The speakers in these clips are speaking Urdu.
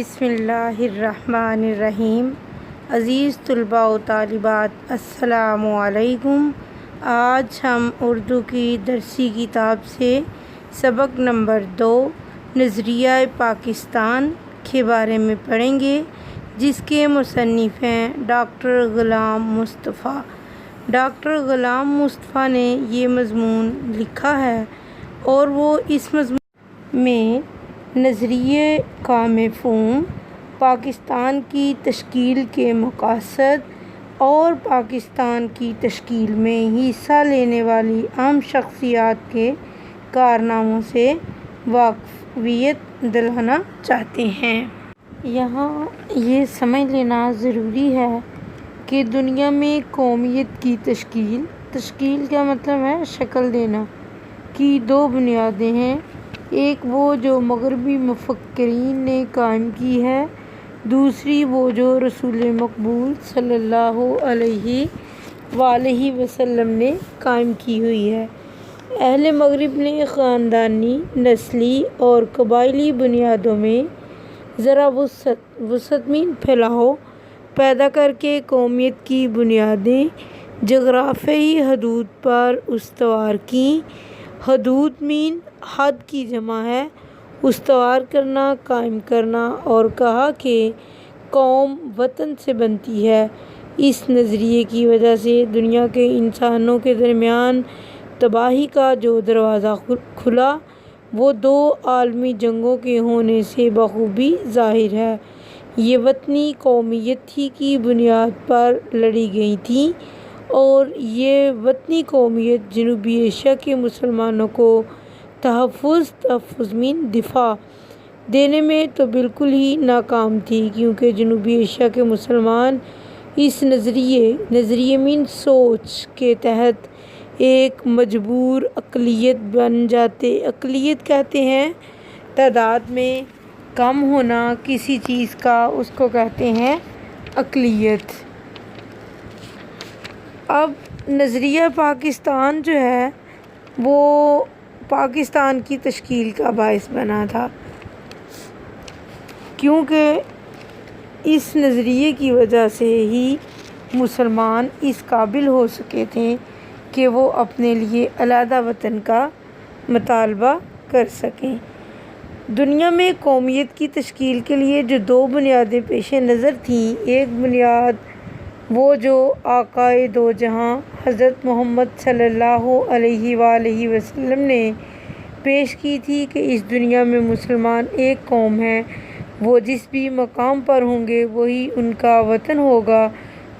بسم اللہ الرحمن الرحیم۔ عزیز طلباء و طالبات، السلام علیکم۔ آج ہم اردو کی درسی کتاب سے سبق نمبر 2 نظریہ پاکستان کے بارے میں پڑھیں گے، جس کے مصنف ہیں ڈاکٹر غلام مصطفیٰ۔ ڈاکٹر غلام مصطفیٰ نے یہ مضمون لکھا ہے اور وہ اس مضمون میں نظریے کا مفہوم، پاکستان کی تشکیل کے مقاصد اور پاکستان کی تشکیل میں حصہ لینے والی اہم شخصیات کے کارناموں سے واقفیت دلانا چاہتے ہیں۔ یہاں یہ سمجھ لینا ضروری ہے کہ دنیا میں قومیت کی تشکیل کا مطلب ہے شکل دینا، کی 2 بنیادیں ہیں۔ ایک وہ جو مغربی مفکرین نے قائم کی ہے، دوسری وہ جو رسول مقبول صلی اللہ علیہ وآلہ وسلم نے قائم کی ہوئی ہے۔ اہل مغرب نے خاندانی، نسلی اور قبائلی بنیادوں میں ذرا وسعت میں پھیلاؤ پیدا کر کے قومیت کی بنیادیں جغرافیائی حدود پر استوار کیں۔ حدود مین حد کی جمع ہے، استوار کرنا، قائم کرنا، اور کہا کہ قوم وطن سے بنتی ہے۔ اس نظریے کی وجہ سے دنیا کے انسانوں کے درمیان تباہی کا جو دروازہ کھلا، وہ 2 عالمی جنگوں کے ہونے سے بخوبی ظاہر ہے۔ یہ وطنی قومیت ہی کی بنیاد پر لڑی گئی تھیں، اور یہ وطنی قومیت جنوبی ایشیا کے مسلمانوں کو تحفظ میں دفاع دینے میں تو بالکل ہی ناکام تھی، کیونکہ جنوبی ایشیا کے مسلمان اس نظریے مین سوچ کے تحت ایک مجبور اقلیت بن جاتے۔ اقلیت کہتے ہیں تعداد میں کم ہونا کسی چیز کا، اس کو کہتے ہیں اقلیت۔ اب نظریہ پاکستان جو ہے وہ پاکستان کی تشکیل کا باعث بنا تھا، کیونکہ اس نظریے کی وجہ سے ہی مسلمان اس قابل ہو سکے تھے کہ وہ اپنے لیے علیحدہ وطن کا مطالبہ کر سکیں۔ دنیا میں قومیت کی تشکیل کے لیے جو 2 بنیادیں پیش نظر تھیں، ایک بنیاد وہ جو آقائے دو جہاں حضرت محمد صلی اللہ علیہ وآلہ وسلم نے پیش کی تھی کہ اس دنیا میں مسلمان ایک قوم ہے، وہ جس بھی مقام پر ہوں گے وہی ان کا وطن ہوگا۔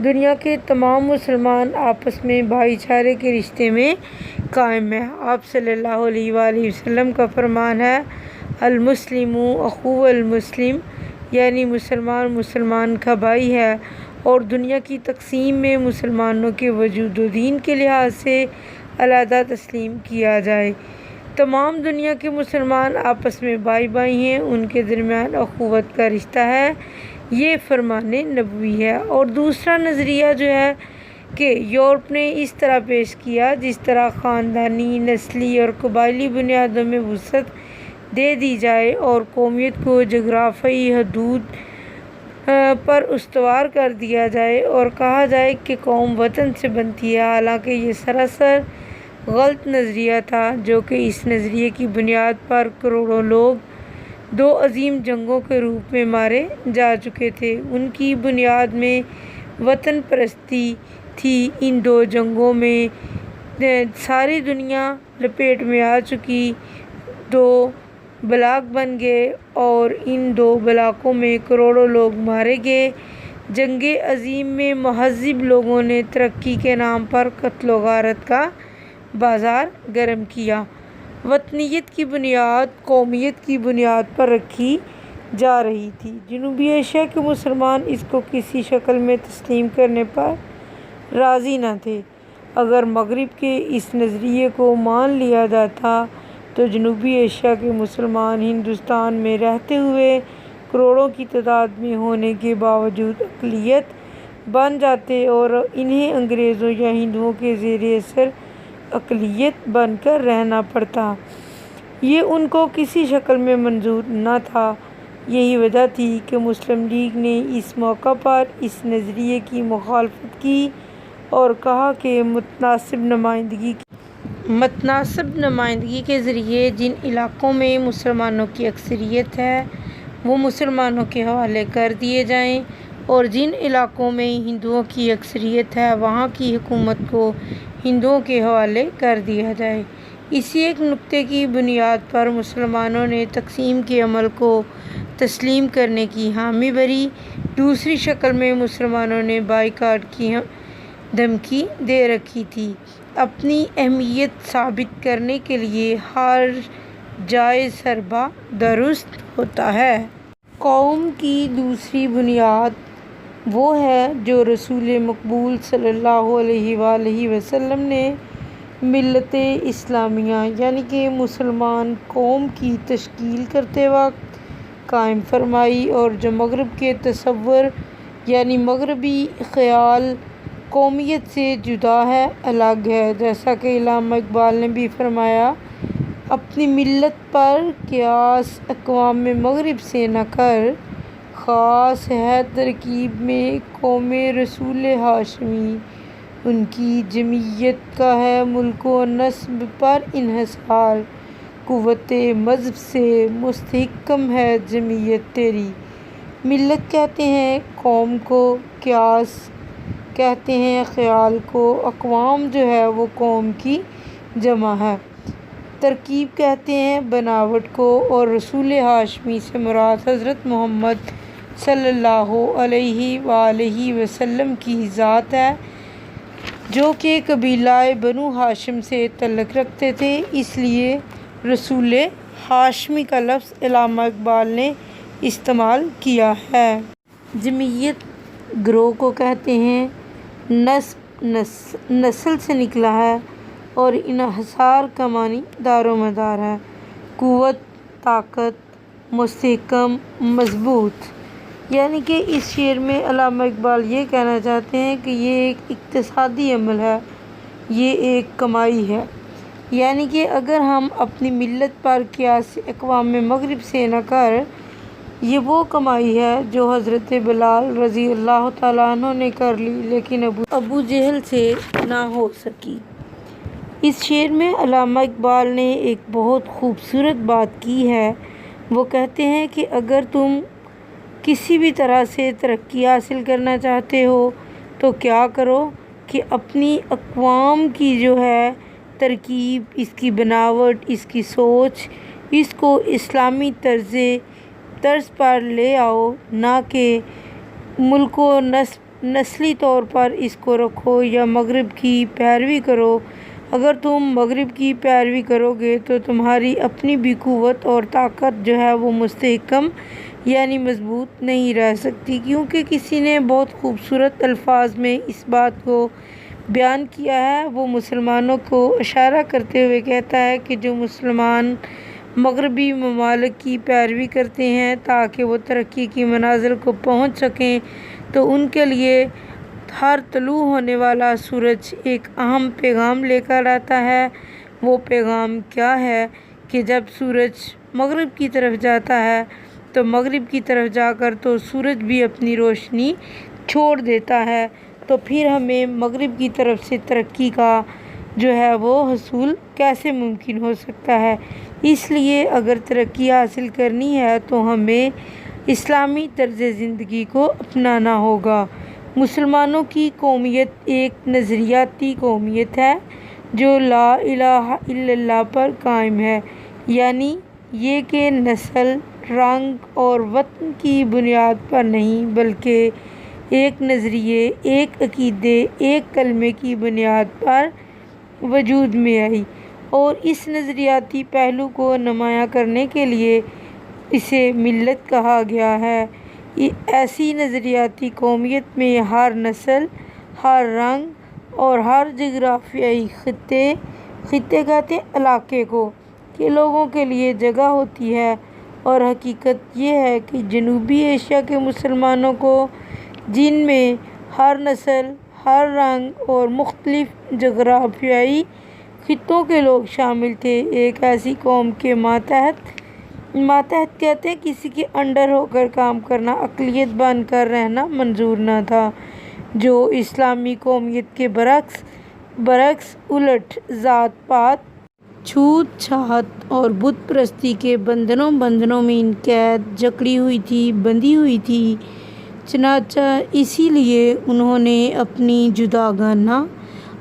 دنیا کے تمام مسلمان آپس میں بھائی چارے کے رشتے میں قائم ہیں۔ آپ صلی اللہ علیہ وآلہ وسلم کا فرمان ہے، المسلم اخو المسلم، یعنی مسلمان کا بھائی ہے، اور دنیا کی تقسیم میں مسلمانوں کے وجود و دین کے لحاظ سے علیحدہ تسلیم کیا جائے۔ تمام دنیا کے مسلمان آپس میں بھائی ہیں، ان کے درمیان اخوت کا رشتہ ہے، یہ فرمان نبوی ہے۔ اور دوسرا نظریہ جو ہے کہ یورپ نے اس طرح پیش کیا، جس طرح خاندانی، نسلی اور قبائلی بنیادوں میں وسعت دے دی جائے اور قومیت کو جغرافیائی حدود پر استوار کر دیا جائے اور کہا جائے کہ قوم وطن سے بنتی ہے، حالانکہ یہ سراسر غلط نظریہ تھا، جو کہ اس نظریے کی بنیاد پر کروڑوں لوگ 2 عظیم جنگوں کے روپ میں مارے جا چکے تھے۔ ان کی بنیاد میں وطن پرستی تھی۔ ان 2 جنگوں میں ساری دنیا لپیٹ میں آ چکی، 2 بلاک بن گئے اور ان 2 بلاکوں میں کروڑوں لوگ مارے گئے۔ جنگ عظیم میں مہذب لوگوں نے ترقی کے نام پر قتل و غارت کا بازار گرم کیا۔ وطنیت کی بنیاد قومیت کی بنیاد پر رکھی جا رہی تھی۔ جنوبی ایشیا کے مسلمان اس کو کسی شکل میں تسلیم کرنے پر راضی نہ تھے۔ اگر مغرب کے اس نظریے کو مان لیا جاتا تو جنوبی ایشیا کے مسلمان ہندوستان میں رہتے ہوئے کروڑوں کی تعداد میں ہونے کے باوجود اقلیت بن جاتے اور انہیں انگریزوں یا ہندوؤں کے زیر اثر اقلیت بن کر رہنا پڑتا۔ یہ ان کو کسی شکل میں منظور نہ تھا۔ یہی وجہ تھی کہ مسلم لیگ نے اس موقع پر اس نظریے کی مخالفت کی اور کہا کہ متناسب نمائندگی کے ذریعے جن علاقوں میں مسلمانوں کی اکثریت ہے وہ مسلمانوں کے حوالے کر دیے جائیں اور جن علاقوں میں ہندوؤں کی اکثریت ہے وہاں کی حکومت کو ہندوؤں کے حوالے کر دیا جائے۔ اسی ایک نکتے کی بنیاد پر مسلمانوں نے تقسیم کے عمل کو تسلیم کرنے کی حامی بھری۔ دوسری شکل میں مسلمانوں نے بائیکاٹ کی دھمکی دے رکھی تھی۔ اپنی اہمیت ثابت کرنے کے لیے ہر جائز حربہ درست ہوتا ہے۔ قوم کی دوسری بنیاد وہ ہے جو رسول مقبول صلی اللہ علیہ وآلہ وسلم نے ملت اسلامیہ یعنی کہ مسلمان قوم کی تشکیل کرتے وقت قائم فرمائی اور جو مغرب کے تصور یعنی مغربی خیال قومیت سے جدا ہے، الگ ہے۔ جیسا کہ علامہ اقبال نے بھی فرمایا، اپنی ملت پر قیاس اقوام مغرب سے نہ کر، خاص ہے ترکیب میں قوم رسول ہاشمی، ان کی جمعیت کا ہے ملک و نسب پر انحصار، قوت مذہب سے مستحکم ہے جمعیت تیری۔ ملت کہتے ہیں قوم کو، قیاس کہتے ہیں خیال کو، اقوام جو ہے وہ قوم کی جمع ہے، ترکیب کہتے ہیں بناوٹ کو، اور رسول ہاشمی سے مراد حضرت محمد صلی اللہ علیہ وآلہ وسلم کی ذات ہے، جو کہ قبیلہ بنو ہاشم سے تعلق رکھتے تھے۔ اس لیے رسول ہاشمی کا لفظ علامہ اقبال نے استعمال کیا ہے۔ جمعیت گروہ کو کہتے ہیں، نسب نسل سے نکلا ہے اور انحصار کا معنی دار و مدار ہے، قوت، طاقت، مستحکم، مضبوط۔ یعنی کہ اس شعر میں علامہ اقبال یہ کہنا چاہتے ہیں کہ یہ ایک اقتصادی عمل ہے، یہ ایک کمائی ہے۔ یعنی کہ اگر ہم اپنی ملت پر قیاس اقوام مغرب سے نہ کر، یہ وہ کمائی ہے جو حضرت بلال رضی اللہ تعالیٰ عنہ نے کر لی لیکن ابو جہل سے نہ ہو سکی۔ اس شعر میں علامہ اقبال نے ایک بہت خوبصورت بات کی ہے۔ وہ کہتے ہیں کہ اگر تم کسی بھی طرح سے ترقی حاصل کرنا چاہتے ہو تو کیا کرو کہ اپنی اقوام کی جو ہے ترکیب، اس کی بناوٹ، اس کی سوچ، اس کو اسلامی طرز پر لے آؤ، نہ کہ ملک و نسلی طور پر اس کو رکھو یا مغرب کی پیروی کرو۔ اگر تم مغرب کی پیروی کرو گے تو تمہاری اپنی بھی قوت اور طاقت جو ہے وہ مستحکم یعنی مضبوط نہیں رہ سکتی، کیونکہ کسی نے بہت خوبصورت الفاظ میں اس بات کو بیان کیا ہے۔ وہ مسلمانوں کو اشارہ کرتے ہوئے کہتا ہے کہ جو مسلمان مغربی ممالک کی پیروی کرتے ہیں تاکہ وہ ترقی کی منازل کو پہنچ سکیں، تو ان کے لیے ہر طلوع ہونے والا سورج ایک اہم پیغام لے کر آتا ہے۔ وہ پیغام کیا ہے کہ جب سورج مغرب کی طرف جاتا ہے تو مغرب کی طرف جا کر تو سورج بھی اپنی روشنی چھوڑ دیتا ہے، تو پھر ہمیں مغرب کی طرف سے ترقی کا جو ہے وہ حصول کیسے ممکن ہو سکتا ہے؟ اس لیے اگر ترقی حاصل کرنی ہے تو ہمیں اسلامی طرز زندگی کو اپنانا ہوگا۔ مسلمانوں کی قومیت ایک نظریاتی قومیت ہے جو لا الہ الا اللہ پر قائم ہے، یعنی یہ کہ نسل، رنگ اور وطن کی بنیاد پر نہیں بلکہ ایک نظریے، ایک عقیدے، ایک کلمے کی بنیاد پر وجود میں آئی، اور اس نظریاتی پہلو کو نمایاں کرنے کے لیے اسے ملت کہا گیا ہے۔ ایسی نظریاتی قومیت میں ہر نسل، ہر رنگ اور ہر جغرافیائی خطے کہتے ہیں علاقے کو کے لوگوں کے لیے جگہ ہوتی ہے، اور حقیقت یہ ہے کہ جنوبی ایشیا کے مسلمانوں کو، جن میں ہر نسل، ہر رنگ اور مختلف جغرافیائی خطوں کے لوگ شامل تھے، ایک ایسی قوم کے ماتحت ماتحت کہتے ہیں کسی کے انڈر ہو کر کام کرنا، اقلیت بن کر رہنا منظور نہ تھا، جو اسلامی قومیت کے برعکس الٹ ذات پات، چھوت چھات اور بت پرستی کے بندھنوں میں ان قید جکڑی ہوئی تھی، بندھی ہوئی تھی۔ چنانچہ اسی لیے انہوں نے اپنی جداگانہ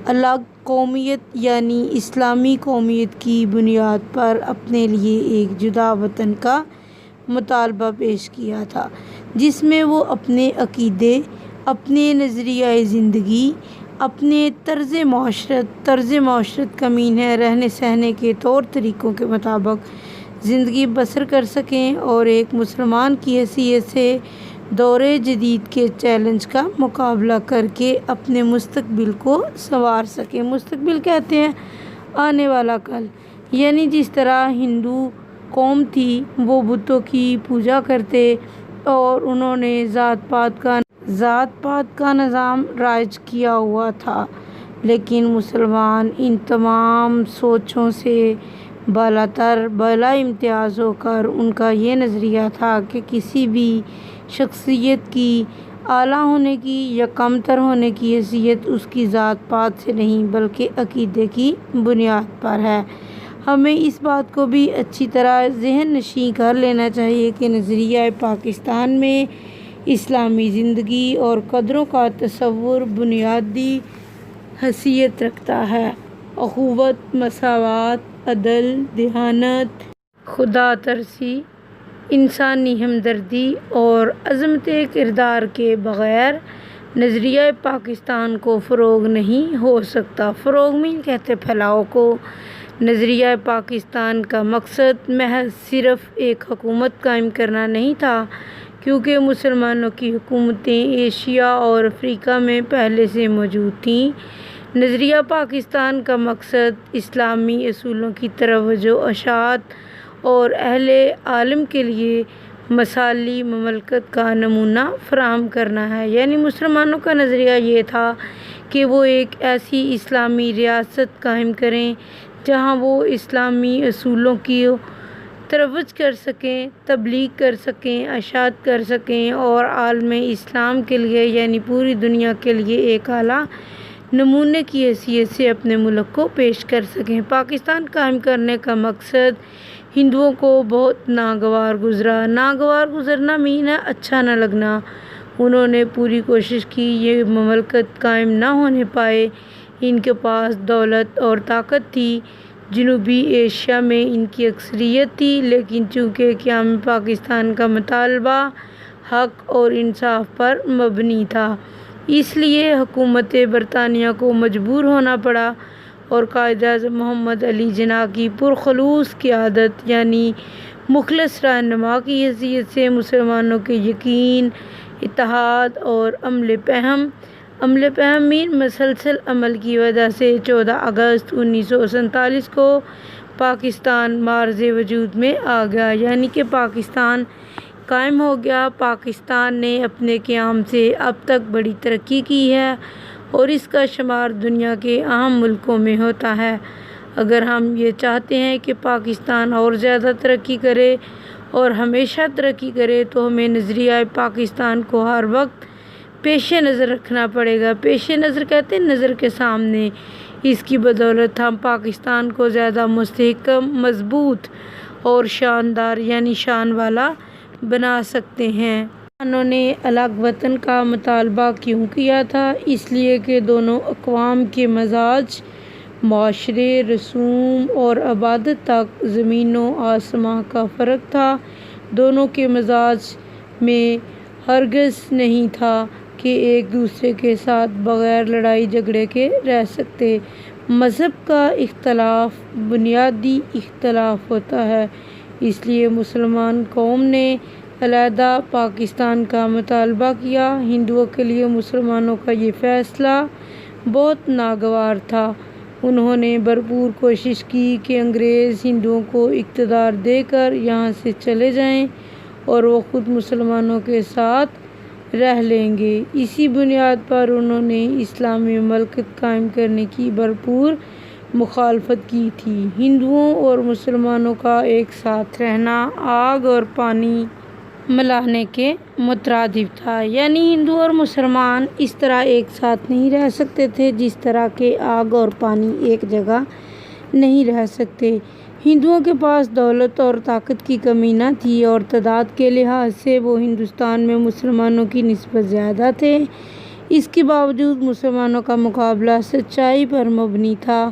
الگ قومیت یعنی اسلامی قومیت کی بنیاد پر اپنے لیے ایک جدا وطن کا مطالبہ پیش کیا تھا، جس میں وہ اپنے عقیدے، اپنے نظریۂ زندگی، اپنے طرز معاشرت کمینہ رہنے سہنے کے طور طریقوں کے مطابق زندگی بسر کر سکیں اور ایک مسلمان کی حیثیت سے دور جدید کے چیلنج کا مقابلہ کر کے اپنے مستقبل کو سنوار سکیں۔ مستقبل کہتے ہیں آنے والا کل، یعنی جس طرح ہندو قوم تھی وہ بتوں کی پوجا کرتے اور انہوں نے ذات پات کا نظام رائج کیا ہوا تھا، لیکن مسلمان ان تمام سوچوں سے بالا امتیاز ہو کر ان کا یہ نظریہ تھا کہ کسی بھی شخصیت کی اعلیٰ ہونے کی یا کمتر ہونے کی حیثیت اس کی ذات پات سے نہیں بلکہ عقیدے کی بنیاد پر ہے۔ ہمیں اس بات کو بھی اچھی طرح ذہن نشین کر لینا چاہیے کہ نظریہ پاکستان میں اسلامی زندگی اور قدروں کا تصور بنیادی حیثیت رکھتا ہے۔ اخوت، مساوات، عدل، دیانت، خدا ترسی، انسانی ہمدردی اور عظمت کردار کے بغیر نظریہ پاکستان کو فروغ نہیں ہو سکتا۔ فروغ کہتے پھیلاؤ کو۔ نظریہ پاکستان کا مقصد محض صرف ایک حکومت قائم کرنا نہیں تھا، کیونکہ مسلمانوں کی حکومتیں ایشیا اور افریقہ میں پہلے سے موجود تھیں۔ نظریہ پاکستان کا مقصد اسلامی اصولوں کی طرف اشاعت اور اہل عالم کے لیے مثالی مملکت کا نمونہ فراہم کرنا ہے۔ یعنی مسلمانوں کا نظریہ یہ تھا کہ وہ ایک ایسی اسلامی ریاست قائم کریں جہاں وہ اسلامی اصولوں کی ترویج کر سکیں، تبلیغ کر سکیں، اشاعت کر سکیں اور عالم اسلام کے لیے یعنی پوری دنیا کے لیے ایک اعلیٰ نمونے کی حیثیت سے اپنے ملک کو پیش کر سکیں۔ پاکستان قائم کرنے کا مقصد ہندوؤں کو بہت ناگوار گزرا۔ ناگوار گزرنا ہے اچھا نہ لگنا۔ انہوں نے پوری کوشش کی، یہ مملکت قائم نہ ہونے پائے۔ ان کے پاس دولت اور طاقت تھی، جنوبی ایشیا میں ان کی اکثریت تھی، لیکن چونکہ قیام پاکستان کا مطالبہ حق اور انصاف پر مبنی تھا، اس لیے حکومت برطانیہ کو مجبور ہونا پڑا اور قائد اعظم محمد علی جناح کی پرخلوص قیادت یعنی مخلص رہنما کی حیثیت سے مسلمانوں کے یقین، اتحاد اور عمل پہم مسلسل عمل کی وجہ سے 14 اگست 1947 کو پاکستان معرض وجود میں آ گیا، یعنی کہ پاکستان قائم ہو گیا۔ پاکستان نے اپنے قیام سے اب تک بڑی ترقی کی ہے اور اس کا شمار دنیا کے اہم ملکوں میں ہوتا ہے۔ اگر ہم یہ چاہتے ہیں کہ پاکستان اور زیادہ ترقی کرے اور ہمیشہ ترقی کرے تو ہمیں نظریہ پاکستان کو ہر وقت پیش نظر رکھنا پڑے گا۔ پیش نظر کہتے ہیں نظر کے سامنے۔ اس کی بدولت ہم پاکستان کو زیادہ مستحکم، مضبوط اور شاندار یعنی شان والا بنا سکتے ہیں۔ انہوں نے الگ وطن کا مطالبہ کیوں کیا تھا؟ اس لیے کہ دونوں اقوام کے مزاج، معاشرے، رسوم اور عبادت تک زمین و آسمان کا فرق تھا۔ دونوں کے مزاج میں ہرگز نہیں تھا کہ ایک دوسرے کے ساتھ بغیر لڑائی جھگڑے کے رہ سکتے۔ مذہب کا اختلاف بنیادی اختلاف ہوتا ہے، اس لیے مسلمان قوم نے علیحدہ پاکستان کا مطالبہ کیا۔ ہندوؤں کے لیے مسلمانوں کا یہ فیصلہ بہت ناگوار تھا۔ انہوں نے بھرپور کوشش کی کہ انگریز ہندوؤں کو اقتدار دے کر یہاں سے چلے جائیں اور وہ خود مسلمانوں کے ساتھ رہ لیں گے۔ اسی بنیاد پر انہوں نے اسلامی مملکت قائم کرنے کی بھرپور مخالفت کی تھی۔ ہندوؤں اور مسلمانوں کا ایک ساتھ رہنا آگ اور پانی ملانے کے مترادف تھا، یعنی ہندو اور مسلمان اس طرح ایک ساتھ نہیں رہ سکتے تھے جس طرح کہ آگ اور پانی ایک جگہ نہیں رہ سکتے۔ ہندوؤں کے پاس دولت اور طاقت کی کمی نہ تھی اور تعداد کے لحاظ سے وہ ہندوستان میں مسلمانوں کی نسبت زیادہ تھے۔ اس کے باوجود مسلمانوں کا مقابلہ سچائی پر مبنی تھا،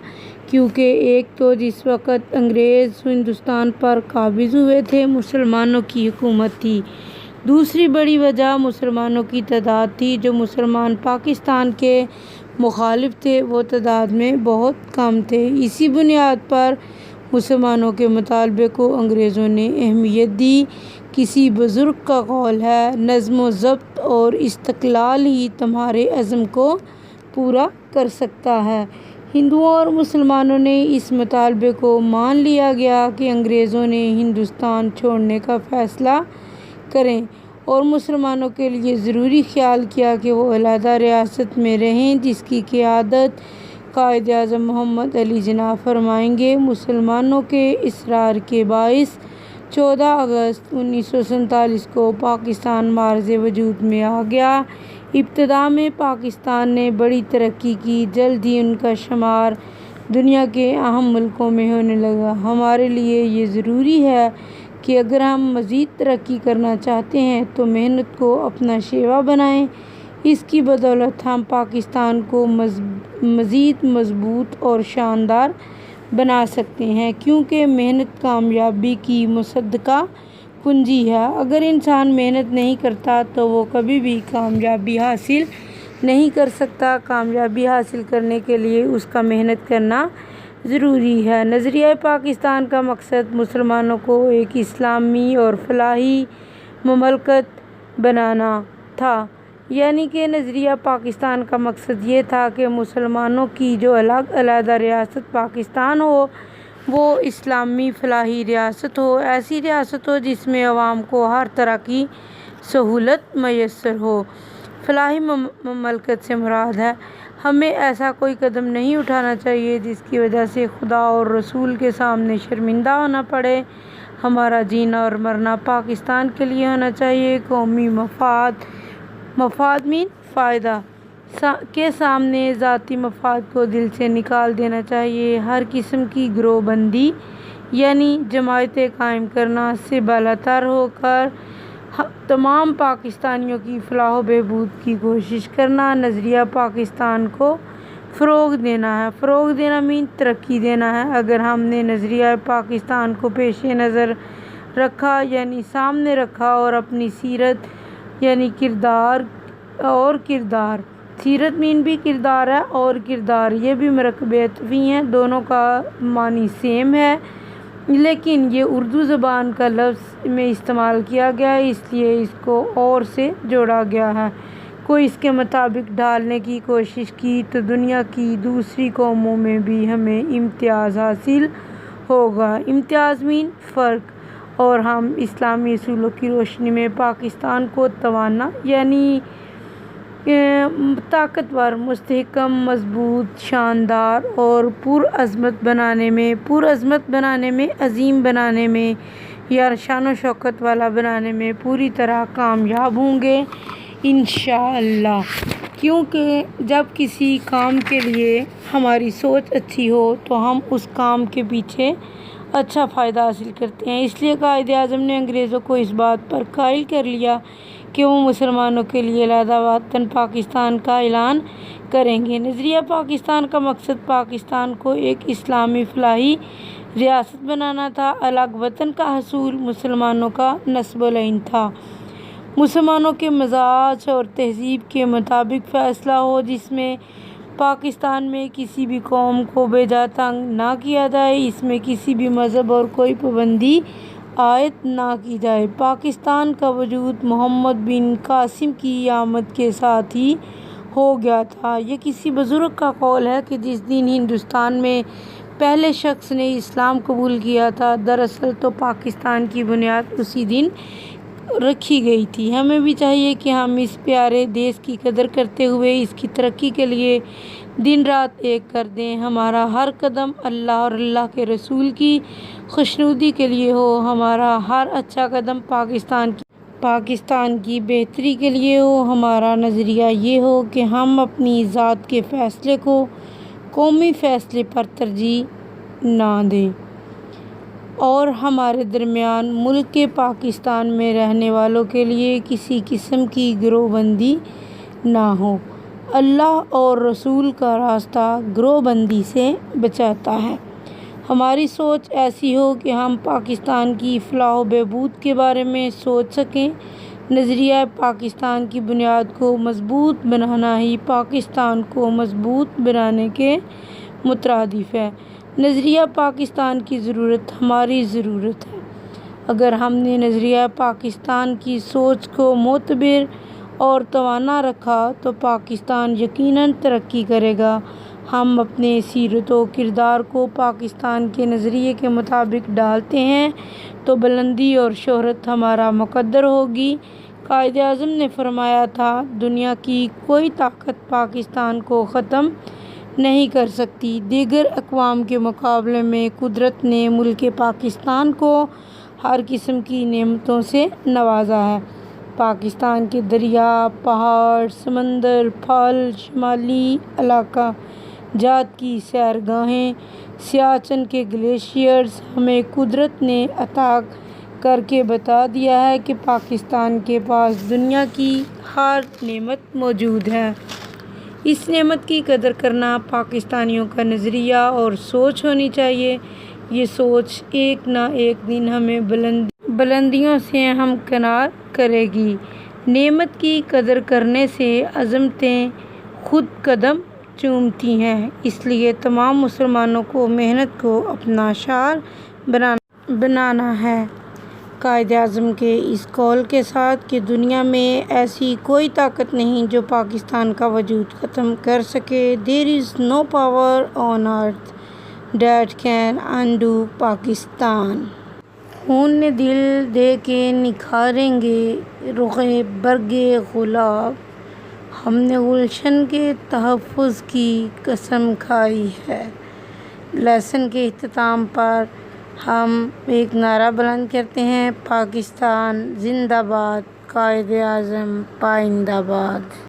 کیونکہ ایک تو جس وقت انگریز ہندوستان پر قابض ہوئے تھے مسلمانوں کی حکومت تھی، دوسری بڑی وجہ مسلمانوں کی تعداد تھی۔ جو مسلمان پاکستان کے مخالف تھے وہ تعداد میں بہت کم تھے۔ اسی بنیاد پر مسلمانوں کے مطالبے کو انگریزوں نے اہمیت دی۔ کسی بزرگ کا قول ہے، نظم و ضبط اور استقلال ہی تمہارے عزم کو پورا کر سکتا ہے۔ ہندوؤں اور مسلمانوں نے اس مطالبے کو مان لیا گیا کہ انگریزوں نے ہندوستان چھوڑنے کا فیصلہ کریں اور مسلمانوں کے لیے ضروری خیال کیا کہ وہ علیحدہ ریاست میں رہیں، جس کی قیادت قائد اعظم محمد علی جناح فرمائیں گے۔ مسلمانوں کے اصرار کے باعث 14 اگست 1947 کو پاکستان معرض وجود میں آ گیا۔ ابتدا میں پاکستان نے بڑی ترقی کی، جلد ہی ان کا شمار دنیا کے اہم ملکوں میں ہونے لگا۔ ہمارے لیے یہ ضروری ہے کہ اگر ہم مزید ترقی کرنا چاہتے ہیں تو محنت کو اپنا شیوا بنائیں۔ اس کی بدولت ہم پاکستان کو مزید مضبوط اور شاندار بنا سکتے ہیں، کیونکہ محنت کامیابی کی مصدقہ کنجی ہے۔ اگر انسان محنت نہیں کرتا تو وہ کبھی بھی کامیابی حاصل نہیں کر سکتا۔ کامیابی حاصل کرنے کے لیے اس کا محنت کرنا ضروری ہے۔ نظریہ پاکستان کا مقصد مسلمانوں کو ایک اسلامی اور فلاحی مملکت بنانا تھا، یعنی کہ نظریہ پاکستان کا مقصد یہ تھا کہ مسلمانوں کی جو الگ علیحدہ ریاست پاکستان ہو وہ اسلامی فلاحی ریاست ہو، ایسی ریاست ہو جس میں عوام کو ہر طرح کی سہولت میسر ہو۔ فلاحی مملکت سے مراد ہے ہمیں ایسا کوئی قدم نہیں اٹھانا چاہیے جس کی وجہ سے خدا اور رسول کے سامنے شرمندہ ہونا پڑے۔ ہمارا جینا اور مرنا پاکستان کے لیے ہونا چاہیے۔ قومی مفاد فائدہ کے سامنے ذاتی مفاد کو دل سے نکال دینا چاہیے۔ ہر قسم کی گروہ بندی یعنی جماعتیں قائم کرنا سے بالاتر ہو کر تمام پاکستانیوں کی فلاح و بہبود کی کوشش کرنا نظریہ پاکستان کو فروغ دینا ہے۔ فروغ دینا ترقی دینا ہے۔ اگر ہم نے نظریہ پاکستان کو پیش نظر رکھا یعنی سامنے رکھا اور اپنی سیرت یعنی کردار سیرت بھی کردار ہے اور کردار یہ بھی مرکب عطفی ہیں، دونوں کا معنی سیم ہے، لیکن یہ اردو زبان کا لفظ میں استعمال کیا گیا ہے، اس لیے اس کو اور سے جوڑا گیا ہے۔ کوئی اس کے مطابق ڈھالنے کی کوشش کی تو دنیا کی دوسری قوموں میں بھی ہمیں امتیاز حاصل ہوگا۔ امتیاز فرق، اور ہم اسلامی اصولوں کی روشنی میں پاکستان کو توانا یعنی طاقتور، مستحکم، مضبوط، شاندار اور پرعظمت بنانے میں، عظیم بنانے میں یا شان و شوکت والا بنانے میں پوری طرح کامیاب ہوں گے انشاءاللہ۔ کیونکہ جب کسی کام کے لیے ہماری سوچ اچھی ہو تو ہم اس کام کے پیچھے اچھا فائدہ حاصل کرتے ہیں۔ اس لیے قائد اعظم نے انگریزوں کو اس بات پر قائل کر لیا کہ وہ مسلمانوں کے لیے علیحدہ وطن پاکستان کا اعلان کریں گے۔ نظریہ پاکستان کا مقصد پاکستان کو ایک اسلامی فلاحی ریاست بنانا تھا۔ الگ وطن کا حصول مسلمانوں کا نصب العین تھا۔ مسلمانوں کے مزاج اور تہذیب کے مطابق فیصلہ ہو، جس میں پاکستان میں کسی بھی قوم کو بے جا تنگ نہ کیا جائے، اس میں کسی بھی مذہب اور کوئی پابندی عائد نہ کی جائے۔ پاکستان کا وجود محمد بن قاسم کی آمد کے ساتھ ہی ہو گیا تھا۔ یہ کسی بزرگ کا قول ہے کہ جس دن ہندوستان میں پہلے شخص نے اسلام قبول کیا تھا، دراصل تو پاکستان کی بنیاد اسی دن رکھی گئی تھی۔ ہمیں بھی چاہیے کہ ہم اس پیارے دیش کی قدر کرتے ہوئے اس کی ترقی کے لیے دن رات ایک کر دیں۔ ہمارا ہر قدم اللہ اور اللہ کے رسول کی خوشنودی کے لیے ہو، ہمارا ہر اچھا قدم پاکستان کی بہتری کے لیے ہو۔ ہمارا نظریہ یہ ہو کہ ہم اپنی ذات کے فیصلے کو قومی فیصلے پر ترجیح نہ دیں اور ہمارے درمیان ملک پاکستان میں رہنے والوں کے لیے کسی قسم کی گروہ بندی نہ ہو۔ اللہ اور رسول کا راستہ گروہ بندی سے بچاتا ہے۔ ہماری سوچ ایسی ہو کہ ہم پاکستان کی فلاح و بہبود کے بارے میں سوچ سکیں۔ نظریہ پاکستان کی بنیاد کو مضبوط بنانا ہی پاکستان کو مضبوط بنانے کے مترادف ہے۔ نظریہ پاکستان کی ضرورت ہماری ضرورت ہے۔ اگر ہم نے نظریہ پاکستان کی سوچ کو معتبر اور توانا رکھا تو پاکستان یقیناً ترقی کرے گا۔ ہم اپنے سیرت و کردار کو پاکستان کے نظریے کے مطابق ڈھالتے ہیں تو بلندی اور شہرت ہمارا مقدر ہوگی۔ قائد اعظم نے فرمایا تھا، دنیا کی کوئی طاقت پاکستان کو ختم نہیں کر سکتی۔ دیگر اقوام کے مقابلے میں قدرت نے ملک پاکستان کو ہر قسم کی نعمتوں سے نوازا ہے۔ پاکستان کے دریا، پہاڑ، سمندر، پھل، شمالی علاقہ جات کی سیرگاہیں، سیاچن کے گلیشیئرز ہمیں قدرت نے عطا کر کے بتا دیا ہے کہ پاکستان کے پاس دنیا کی ہر نعمت موجود ہے۔ اس نعمت کی قدر کرنا پاکستانیوں کا نظریہ اور سوچ ہونی چاہیے۔ یہ سوچ ایک نہ ایک دن ہمیں بلندیوں سے ہمکنار کرے گی۔ نعمت کی قدر کرنے سے عظمتیں خود قدم چومتی ہیں۔ اس لیے تمام مسلمانوں کو محنت کو اپنا شعار بنانا ہے۔ قائد اعظم کے اس قول کے ساتھ کہ دنیا میں ایسی کوئی طاقت نہیں جو پاکستان کا وجود ختم کر سکے۔ There is no power on earth that can undo Pakistan. خون دل دے کے نکھاریں گے رخِ برگِ گلاب، ہم نے گلشن کے تحفظ کی قسم کھائی ہے۔ لیسن کے اختتام پر ہم ایک نعرہ بلند کرتے ہیں، پاکستان زندہ باد، قائد اعظم پائندہ باد۔